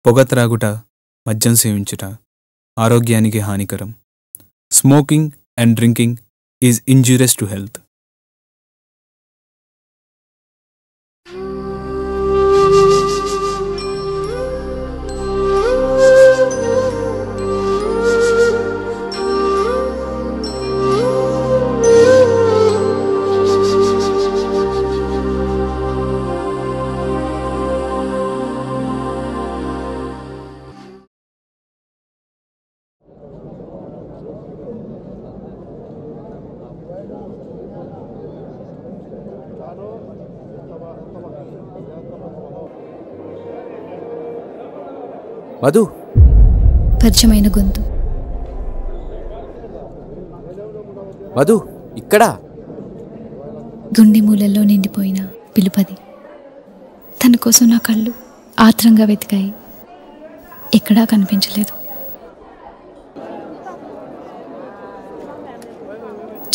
పొగ త్రాగుట, మద్యం సేవించుట ఆరోగ్యానికి హానికరం. Smoking and drinking is injurious to health. Madhu, పరిచయమైన గొంతు. మధు ఇక్కడ. గుండె మూలల్లో నిండిపోయిన పిలుపది. తన కోసం నా కళ్ళు ఆత్రంగా వెతికాయి. ఎక్కడా కనిపించలేదు.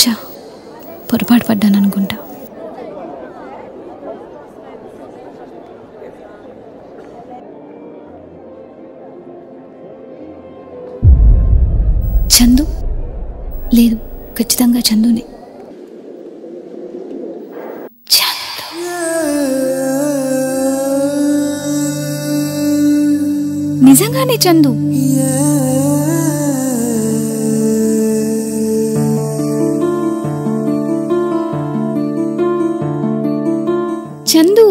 చా, పొరపాటు పడ్డాననుకుంటా. చందు లేదు, ఖచ్చితంగా చందునే. నిజంగానే చందు. చందు,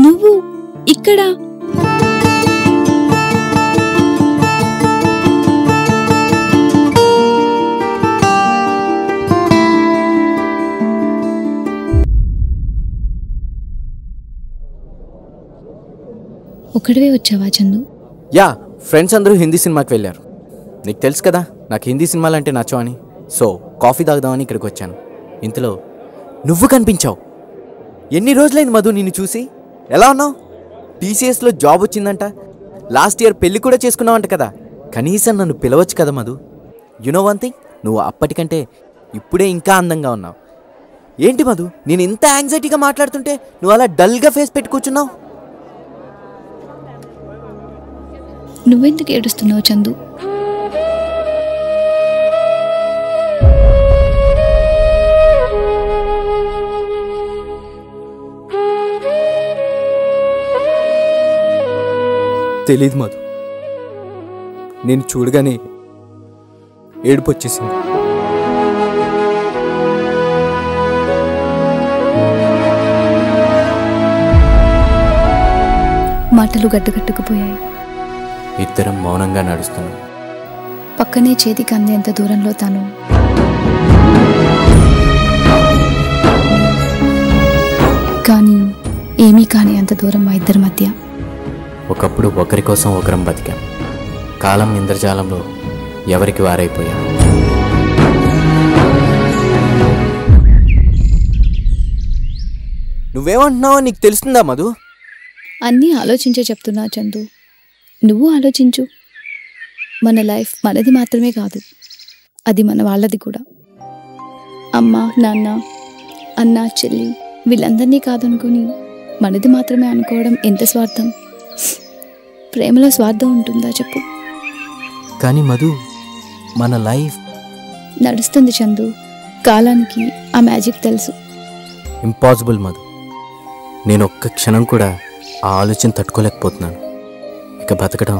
నువ్వు ఇక్కడ? ఒక్కడివే వచ్చావా చందు? యా, ఫ్రెండ్స్ అందరూ హిందీ సినిమాకి వెళ్ళారు. నీకు తెలుసు కదా నాకు హిందీ సినిమాలు అంటే నచ్చవని. సో కాఫీ తాగుదామని ఇక్కడికి వచ్చాను. ఇంతలో నువ్వు కనిపించావు. ఎన్ని రోజులైంది మధు నిన్ను చూసి? ఎలా ఉన్నావు? టీసీఎస్లో జాబ్ వచ్చిందంట. లాస్ట్ ఇయర్ పెళ్ళి కూడా చేసుకున్నావంట కదా. కనీసం నన్ను పిలవచ్చు కదా Madhu. You know one thing, నువ్వు అప్పటికంటే ఇప్పుడే ఇంకా అందంగా ఉన్నావు. ఏంటి మధు, నేను ఇంత యాంగ్జైటీగా మాట్లాడుతుంటే నువ్వు అలా డల్గా ఫేస్ పెట్టి కూర్చున్నావు? నువ్వెందుకు ఏడుస్తున్నావు చందు? తెలీదు మధు, నేను చూడగానే ఏడుపు వచ్చేసింది. మాటలు గడ్డగట్టుకుపోయాయి. ఇద్దరం మౌనంగా నడుస్తున్నాం. పక్కనే చేతికి అందేంత దూరంలో తను. కానీ ఏమీ కాని అంత దూరం మా ఇద్దరి మధ్య. ఒకప్పుడు ఒకరి కోసం ఒకరం బతికాం. కాలం ఇంద్రజాలంలో ఎవరికి వారైపోయాం. నువ్వేమంటున్నావో నీకు తెలుస్తుందా మధు? అన్నీ ఆలోచించే చెప్తున్నా చందు. నువ్వు ఆలోచించు. మన లైఫ్ మనది మాత్రమే కాదు, అది మన వాళ్ళది కూడా. అమ్మ, నాన్న, అన్న, చెల్లి వీళ్ళందరినీ కాదనుకుని మనది మాత్రమే అనుకోవడం ఎంత స్వార్థం. ప్రేమలో స్వార్థం ఉంటుందా చెప్పు? కానీ మధు, మన లైఫ్ నడుస్తుంది చందు. కాలానికి ఆ మ్యాజిక్ తెలుసు. ఇంపాసిబుల్ మధు. నేను ఒక్క క్షణం కూడా ఆ ఆలోచన తట్టుకోలేకపోతున్నాను. ఇక బతకడం.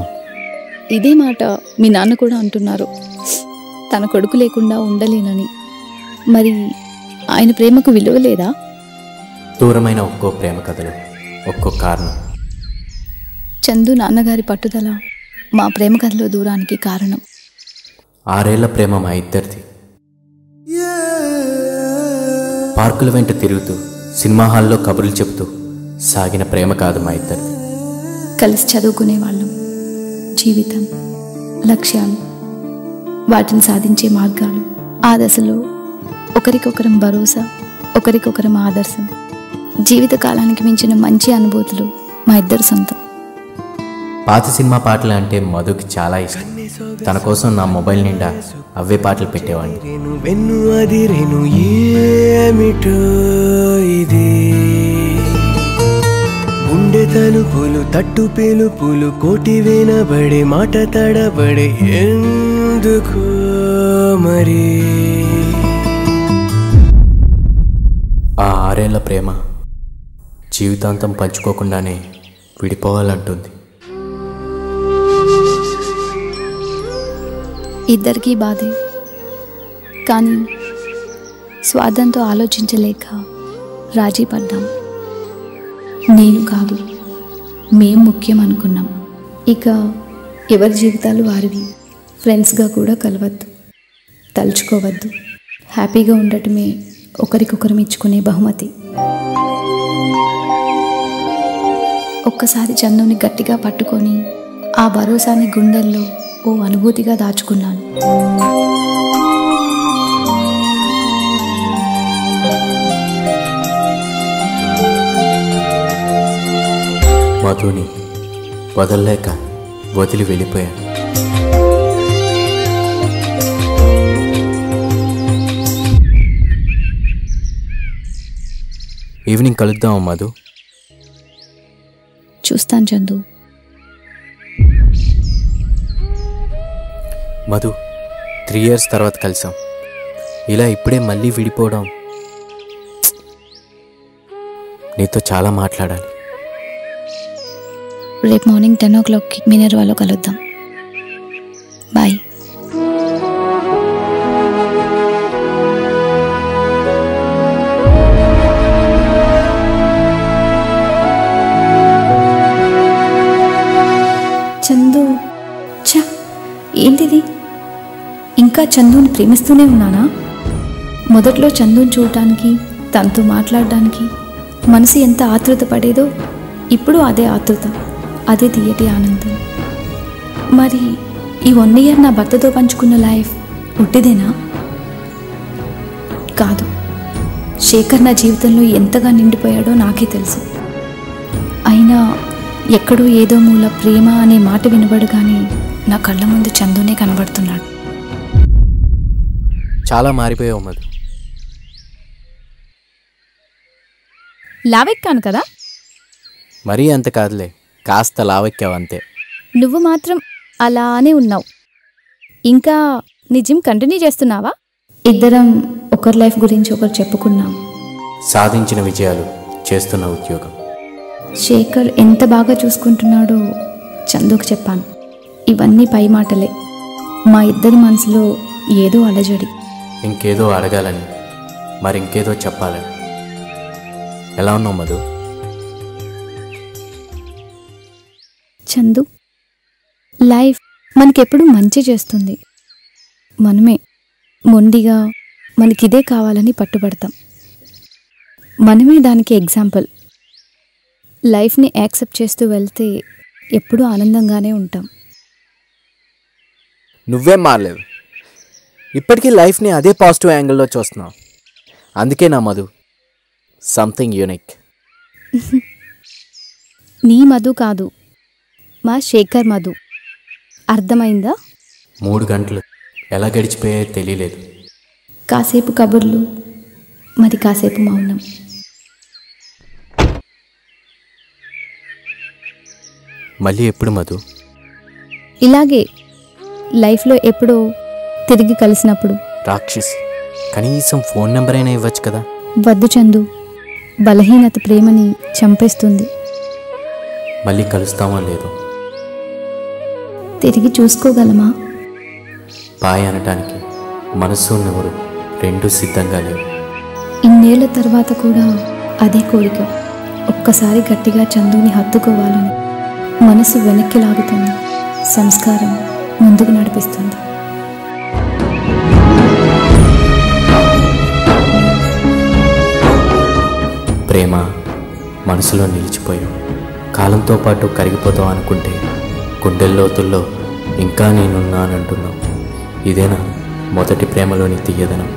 ఇదే మాట మీ నాన్న కూడా అంటున్నారు, తన కొడుకు లేకుండా ఉండలేనని. మరి ఆయన ప్రేమకు విలువ లేదా? దూరమైన ఒక్కో ప్రేమ కథలు ఒక్కో కారణం. చందు నాన్నగారి పట్టుదల మా ప్రేమ కథలో దూరానికి కారణం. 6 ఏళ్ల ప్రేమ మా ఇద్దరిది. పార్కుల వెంట తిరుగుతూ, సినిమా హాల్లో కబుర్లు చెబుతూ సాగిన ప్రేమ కాదు మా ఇద్దరిది. కలిసి చదువుకునే వాళ్ళం. జీవితం, లక్ష్యాలు, వాటిని సాధించే మార్గాలు. ఆ దశలో ఒకరికొకరం భరోసా, ఒకరికొకరం ఆదర్శం. జీవితకాలానికి మించిన మంచి అనుభూతులు మా ఇద్దరు సొంతం. పాత సినిమా పాటలు అంటే మధుకి చాలా ఇష్టం. తన కోసం నా మొబైల్ నిండా అవే పాటలు పెట్టేవాడిని. గుండె తలుపులు తట్టు పేలుపులు కోటి వినబడే మాట తడబడే ఎందుకు మరి ఆ 6 ఏళ్ల ప్రేమ జీవితాంతం పంచుకోకుండానే విడిపోవాలంటుంది. ఇద్దరికీ బాధే, కానీ స్వార్థంతో ఆలోచించలేక రాజీ పడ్డాం. నేను కాదు, మేం ముఖ్యం అనుకున్నాం. ఇక ఎవరి జీవితాలు వారివి. ఫ్రెండ్స్గా కూడా కలవద్దు, తలుచుకోవద్దు. హ్యాపీగా ఉండటమే ఒకరికొకరు ఇచ్చుకునే బహుమతి. ఒక్కసారి చందుని గట్టిగా పట్టుకొని ఆ భరోసాని గుండెల్లో ఓ అనుభూతిగా దాచుకున్నాను. మధుని వదలలేక వదిలి వెళ్ళిపోయాను. ఈవినింగ్ కలుద్దాం మధు. చూస్తాను చందు. మధు 3 years తర్వాత కలిసాం. ఇలా ఇప్పుడే మళ్ళీ విడిపోవడం, నీతో చాలా మాట్లాడాలి. రేపు మార్నింగ్ 10 o'clockకి మినర్వాలో కలుద్దాం. బాయ్. చందు, ఛ, ఏంటిది? ఇంకా చందుని ప్రేమిస్తూనే ఉన్నానా? మొదట్లో చందుని చూడటానికి, తనతో మాట్లాడడానికి మనసు ఎంత ఆతృత పడేదో ఇప్పుడు అదే ఆతృత, అదే తీయటి ఆనందం. మరి ఈ 1 year నా భర్తతో పంచుకున్న లైఫ్ ఉట్టిదేనా? కాదు. శేఖర్ నా జీవితంలో ఎంతగా నిండిపోయాడో నాకే తెలుసు. అయినా ఎక్కడో ఏదో మూల ప్రేమ అనే మాట వినబడగానే నా కళ్ళ ముందు చందునే కనబడుతున్నాడు. చాలా మారిపోయావు మధు. లావెక్కాను కదా? మరీ అంత కాదులే, కాస్త లావెక్కావు అంతే. నువ్వు మాత్రం అలానే ఉన్నావు. ఇంకా నీ జిమ్ కంటిన్యూ చేస్తున్నావా? ఇద్దరం ఒకరి లైఫ్ గురించి ఒకరు చెప్పుకున్నాం. సాధించిన విజయాలు, చేస్తున్న ఉద్యోగం. శేఖర్ ఎంత బాగా చూసుకుంటున్నాడో చందుకు చెప్పాను. ఇవన్నీ పై మాటలే. మా ఇద్దరి మనసులో ఏదో అలజడి. ఇంకేదో అడగాలని, మరింకేదో చెప్పాలని. ఎలా ఉన్నావు మధు? చందు, లైఫ్ మనకెప్పుడు మంచి చేస్తుంది. మనమే మొండిగా మనకిదే కావాలని పట్టుబడతాం. మనమే దానికి ఎగ్జాంపుల్. లైఫ్ని యాక్సెప్ట్ చేస్తూ వెళ్తే ఎప్పుడూ ఆనందంగానే ఉంటాం. నువ్వేం మారలేవు. ఇప్పటికీ లైఫ్ని అదే పాజిటివ్ యాంగిల్లో చూస్తున్నావు. అందుకే నా మధు సంథింగ్ యూనిక్. నీ మధు కాదు, మా శేఖర్ మధు. అర్థమైందా? 3 గంటలు ఎలా గడిచిపోయాయో తెలియలేదు. కాసేపు కబుర్లు, మరి కాసేపు మౌనం. మళ్ళీ ఎప్పుడు మధు? ఇలాగే లైఫ్లో ఎప్పుడో తిరిగి కలిసినప్పుడు. రాక్షసి, కనీసం ఫోన్ నెంబర్ అయినా ఇవ్వచ్చు కదా. వద్దు చందు, బలహీనత ప్రేమని చంపేస్తుంది. మళ్ళీ కలుస్తామో లేదో, తిరిగి చూసుకోగలమా? బాయ్ అనటానికి మనసు ఉన్నవారు 2 సిద్ధంగా లేవు. ఇన్నేళ్ల తర్వాత కూడా అదే కోరిక. ఒక్కసారి గట్టిగా చందుని హత్తుకోవాలని. మనసు వెనక్కి లాగుతుంది, సంస్కారం ముందుకు నడిపిస్తుంది. ప్రేమ మనసులో నిలిచిపోయావు. కాలంతో పాటు కరిగిపోతావు అనుకుంటే గుండెల్లోతుల్లో ఇంకా నేనున్నానంటున్నావు. ఇదేనా మొదటి ప్రేమలోని తీయదనం?